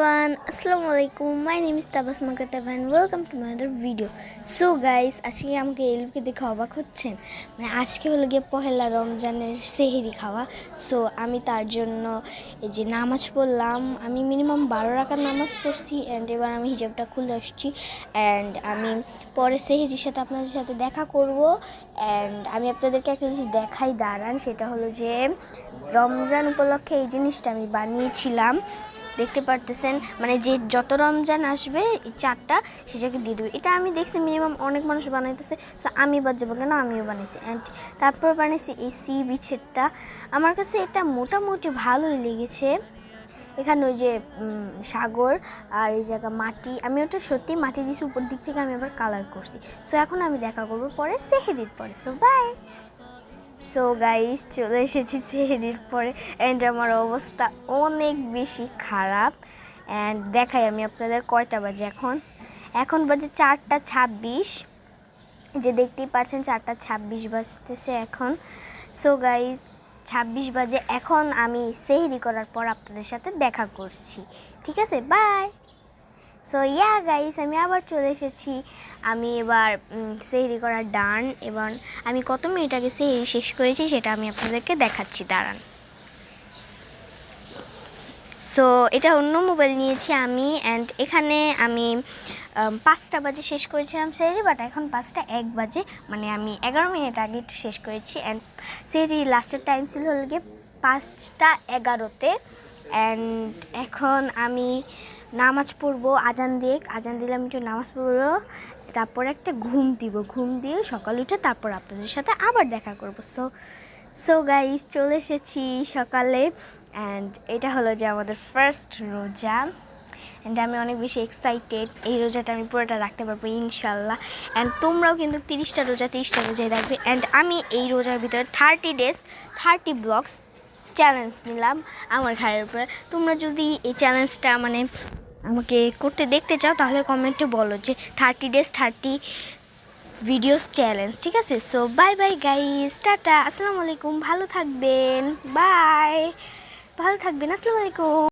everyone, Assalamualaikum. My name is Tabasma Kattab and welcome to my other video. So guys, আজকে আমাকে এলুকে দেখে অবাক হচ্ছেন। মানে আজকে হলো গিয়ে পহেলা রমজানের সেহরি খাওয়া। সো আমি তার জন্য এই যে নামাজ পড়লাম। আমি মিনিমাম 12 রাকাত নামাজ পড়ছি অ্যান্ড এবার আমি হিজাবটা খুলে আসছি অ্যান্ড আমি পরে সেহরির সাথে আপনাদের সাথে দেখা করব অ্যান্ড আমি আপনাদেরকে একটা জিনিস দেখাই দাঁড়ান, সেটা হলো যে রমজান উপলক্ষে এই জিনিসটা আমি বানিয়েছিলাম। দেখতে পারতেছেন, মানে যে যত রমজান আসবে এই চারটা সেটাকে দিয়ে দেবে। এটা আমি দেখছি মিনিমাম অনেক মানুষ বানাইতেছে, সো আমি বাদ যাবো কেন, আমিও বানাইছি। অ্যান্ড তারপর বানিয়েছি এই সি বিচেরটা। আমার কাছে এটা মোটামুটি ভালোই লেগেছে। এখানে ওই যে সাগর আর এই জায়গা মাটি, আমি ওটা সত্যি মাটি দিয়েছি উপর দিক থেকে, আমি আবার কালার করছি। সো এখন আমি দেখা করবো পরে সেহরির পরে। So by. সো গাইস, চলে এসেছি সেহরির পরে অ্যান্ড আমার অবস্থা অনেক বেশি খারাপ। অ্যান্ড দেখাই আমি আপনাদের কয়টা বাজে। এখন বাজে 4:26, যে দেখতেই পাচ্ছেন 4:26 বাজতেছে এখন। সো গাইস 26 বাজে, এখন আমি সেহরি করার পর আপনাদের সাথে দেখা করছি, ঠিক আছে? বাই। সো ইয়া গাইস, আমি আবার চলে এসেছি। আমি এবার সেহরি করা ডান। এবার আমি কত মিনিট আগে সেহরি শেষ করেছি সেটা আমি আপনাদেরকে দেখাচ্ছি, দাঁড়ান। সো এটা অন্য মোবাইল নিয়েছি আমি অ্যান্ড এখানে আমি 5টা বাজে শেষ করেছিলাম সেহরি, বাট এখন 5:01 বাজে, মানে আমি 11 মিনিট আগে একটু শেষ করেছি। অ্যান্ড সেহরি লাস্টের টাইম ছিল হলো গিয়ে 5:11-তে। অ্যান্ড এখন আমি নামাজ পড়বো, আজান দিলে আমি একটু নামাজ পড়বো, তারপর একটা ঘুম দিয়ে সকালে উঠে তারপর আপনাদের সাথে আবার দেখা করবো। সো গাইস, চলে এসেছি সকালে অ্যান্ড এটা হলো যে আমাদের ফার্স্ট রোজা অ্যান্ড আমি অনেক বেশি এক্সাইটেড। এই রোজাটা আমি পুরোটা রাখতে পারবো ইনশাল্লাহ। অ্যান্ড তোমরাও কিন্তু 30টা রোজায় রাখবে। অ্যান্ড আমি এই রোজার ভিতরে 30 days 30 ব্লগস চ্যালেঞ্জ নিলাম আমার ঘাড়ের উপরে। তোমরা যদি এই চ্যালেঞ্জটা মানে আমাকে করতে দেখতে চাও তাহলে কমেন্টে বলো যে 30 days 30 ভিডিওস চ্যালেঞ্জ, ঠিক আছে? So bye bye guys, tata, আসসালামু আলাইকুম, ভালো থাকবেন, বাই, ভালো থাকবেন, আসসালামু আলাইকুম।